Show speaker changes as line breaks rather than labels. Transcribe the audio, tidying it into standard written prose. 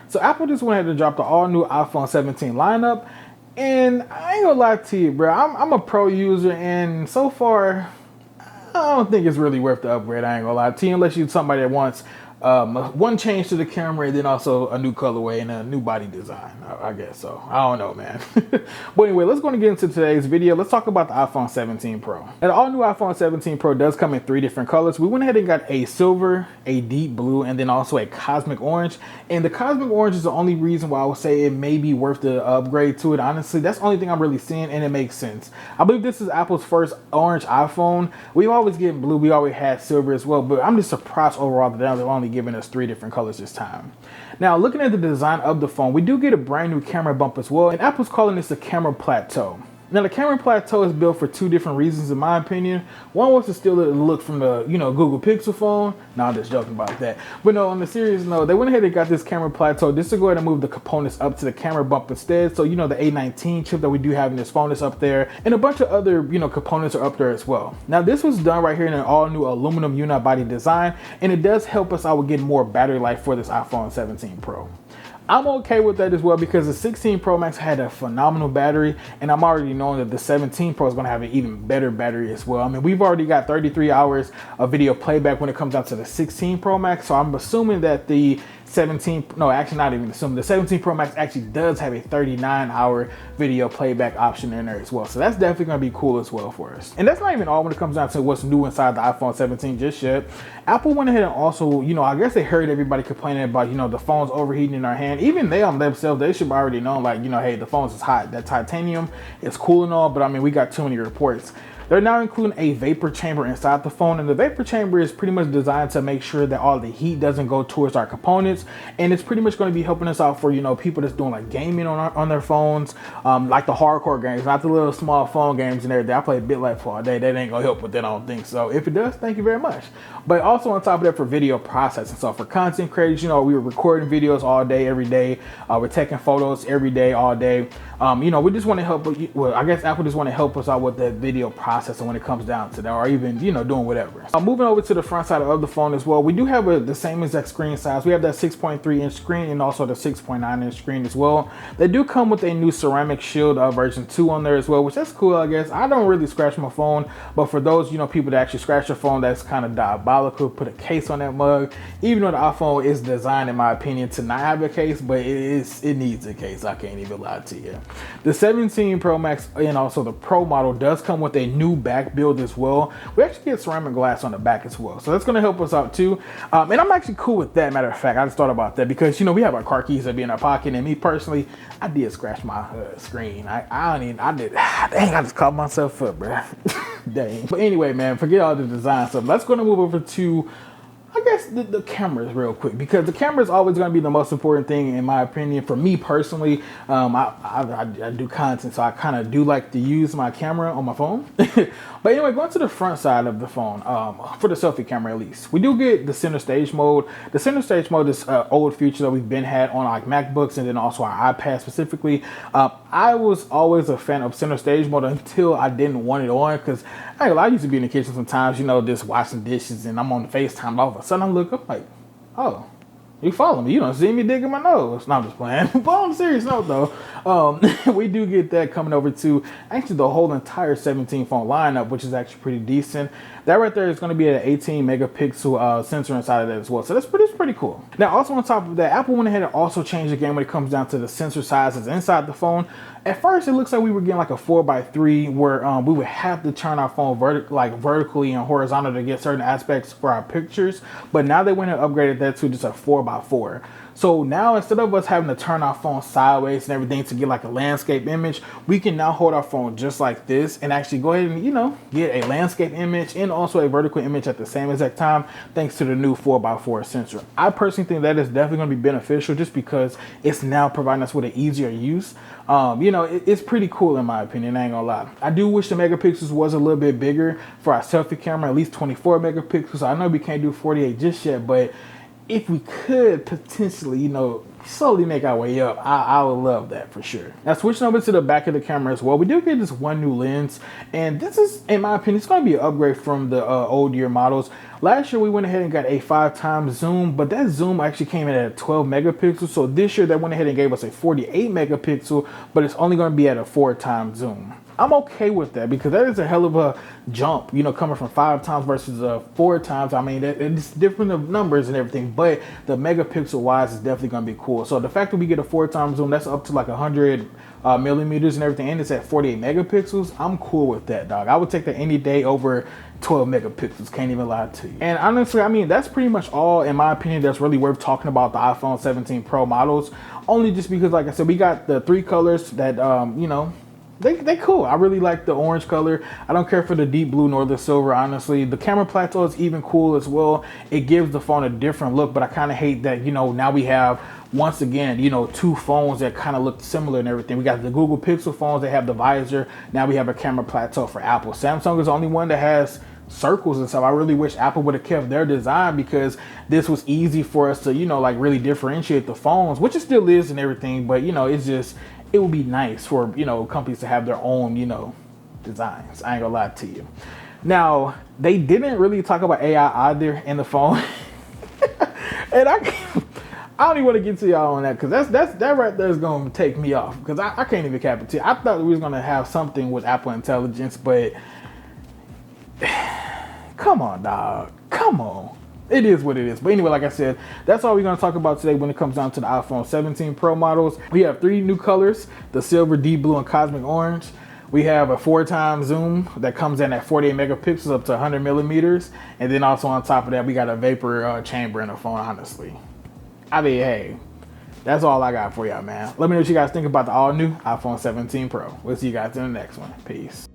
So Apple just went ahead and dropped the all new iPhone 17 lineup. And I ain't gonna lie to you, bro. I'm a pro user, and so far, I don't think it's really worth the upgrade. I ain't gonna lie to you, unless you're somebody that wants one change to the camera and then also a new colorway and a new body design. I guess so. I don't know, man. But anyway, let's go and get into today's video. Let's talk about the iPhone 17 Pro. Now, the all new iPhone 17 Pro does come in 3 different colors. We went ahead and got a silver, a deep blue, and then also a cosmic orange. And the cosmic orange is the only reason why I would say it may be worth the upgrade to it. Honestly, that's the only thing I'm really seeing, and it makes sense. I believe this is Apple's first orange iPhone. We've always getting blue. We always had silver as well, but I'm just surprised overall that they're only giving us 3 different colors this time. Now, looking at the design of the phone, we do get a brand new camera bump as well, and Apple's calling this the camera plateau. Now, the camera plateau is built for 2 different reasons, in my opinion. One was to steal the look from the, Google Pixel phone. No, I'm just joking about that. But no, on the serious note, they went ahead and got this camera plateau just to go ahead and move the components up to the camera bump instead. So, the A19 chip that we do have in this phone is up there, and a bunch of other, components are up there as well. Now, this was done right here in an all-new aluminum unibody design, and it does help us out with getting more battery life for this iPhone 17 Pro. I'm okay with that as well because the 16 Pro Max had a phenomenal battery, and I'm already knowing that the 17 Pro is going to have an even better battery as well. I mean, we've already got 33 hours of video playback when it comes down to the 16 Pro Max, so I'm assuming that the 17 Pro Max actually does have a 39-hour video playback option in there as well. So that's definitely going to be cool as well for us. And that's not even all when it comes down to what's new inside the iPhone 17 just yet. Apple went ahead and also, I guess they heard everybody complaining about, the phone's overheating in our hand. Even they on themselves, they should already know, like, hey, the phone's is hot. That titanium is cool and all, but I mean, we got too many reports. They're now including a vapor chamber inside the phone, and the vapor chamber is pretty much designed to make sure that all the heat doesn't go towards our components, and it's pretty much going to be helping us out for, people that's doing like gaming on their phones, like the hardcore games, not the little small phone games and everything. I play BitLife for all day. That ain't going to help with that, I don't think so. If it does, thank you very much. But also on top of that, for video processing. So for content creators, we were recording videos all day, every day. We're taking photos every day, all day. We just want to help. Well, I guess Apple just want to help us out with that video processing when it comes down to that, or even doing whatever. Moving over to the front side of the phone as well, we do have the same exact screen size. We have that 6.3 inch screen and also the 6.9 inch screen as well. They do come with a new ceramic shield version 2 on there as well, which that's cool, I guess. I don't really scratch my phone, but for those people that actually scratch their phone, that's kind of diabolical. Put a case on that mug, even though the iPhone is designed, in my opinion, to not have a case, but it needs a case. I can't even lie to you. The 17 Pro Max and also the Pro model does come with a new back build as well. We actually get ceramic glass on the back as well, so that's going to help us out too. And I'm actually cool with that. Matter of fact, I just thought about that because we have our car keys that be in our pocket, and me personally, I did scratch my screen. I did. Dang, I just caught myself up, bro. Dang. But anyway, man, forget all the design stuff. Let's go and move over to, I guess, the cameras real quick, because the camera is always going to be the most important thing, in my opinion. For me personally, I do content, so I kind of do like to use my camera on my phone. But anyway, going to the front side of the phone, for the selfie camera at least, we do get the center stage mode. The center stage mode is an old feature that we've been had on like MacBooks and then also our iPad specifically. I was always a fan of center stage mode until I didn't want it on, because I used to be in the kitchen sometimes, just washing dishes, and I'm on FaceTime. All of a sudden I look up like, oh, you follow me. You don't see me digging my nose. No, I'm just playing. But on a serious note though, we do get that coming over to actually the whole entire 17 phone lineup, which is actually pretty decent. That right there is going to be an 18 megapixel sensor inside of that as well. So that's pretty cool. Now, also on top of that, Apple went ahead and also changed the game when it comes down to the sensor sizes inside the phone. At first, it looks like we were getting like a 4x3 where we would have to turn our phone vertically and horizontal to get certain aspects for our pictures. But now they went and upgraded that to just a 4x4. So now, instead of us having to turn our phone sideways and everything to get like a landscape image, we can now hold our phone just like this and actually go ahead and, get a landscape image and also a vertical image at the same exact time, thanks to the new 4x4 sensor. I personally think that is definitely going to be beneficial just because it's now providing us with an easier use. It's pretty cool in my opinion, I ain't gonna lie. I do wish the megapixels was a little bit bigger for our selfie camera, at least 24 megapixels. I know we can't do 48 just yet, but if we could potentially, slowly make our way up, I would love that for sure. Now switching over to the back of the camera as well, we do get this one new lens, and this is, in my opinion, it's going to be an upgrade from the old year models. Last year we went ahead and got a 5x zoom, but that zoom actually came in at 12 megapixels. So this year they went ahead and gave us a 48 megapixel, but it's only going to be at a 4x zoom. I'm okay with that because that is a hell of a jump, you know, coming from 5x versus 4x. I mean, it's different of numbers and everything, but the megapixel wise is definitely going to be cool. So the fact that we get a 4x zoom, that's up to like 100 millimeters and everything, and it's at 48 megapixels. I'm cool with that, dog. I would take that any day over 12 megapixels, can't even lie to you. And honestly, I mean, that's pretty much all, in my opinion, that's really worth talking about the iPhone 17 Pro models. Only just because, like I said, we got the 3 colors that, you know, they cool. I really like the orange color. I don't care for the deep blue nor the silver, honestly. The camera plateau is even cool as well. It gives the phone a different look, but I kind of hate that, you know, now we have, once again, you know, 2 phones that kind of look similar and everything. We got the Google Pixel phones that have the visor. Now we have a camera plateau for Apple. Samsung is the only one that has circles and stuff. I really wish Apple would have kept their design because this was easy for us to, you know, like really differentiate the phones, which it still is and everything, but you know, it's just, it would be nice for, you know, companies to have their own, you know, designs. I ain't gonna lie to you. Now, they didn't really talk about AI either in the phone. And I don't even want to get to y'all on that because that right there is gonna take me off because I can't even cap it to you. I thought we was gonna have something with Apple Intelligence, but come on, dog. Come on. It is what it is. But anyway, like I said, that's all we're going to talk about today when it comes down to the iPhone 17 Pro models. We have 3 new colors, the silver, deep blue, and cosmic orange. We have a 4x zoom that comes in at 48 megapixels up to 100 millimeters. And then also on top of that, we got a vapor chamber in the phone, honestly. I mean, hey, that's all I got for y'all, man. Let me know what you guys think about the all new iPhone 17 Pro. We'll see you guys in the next one. Peace.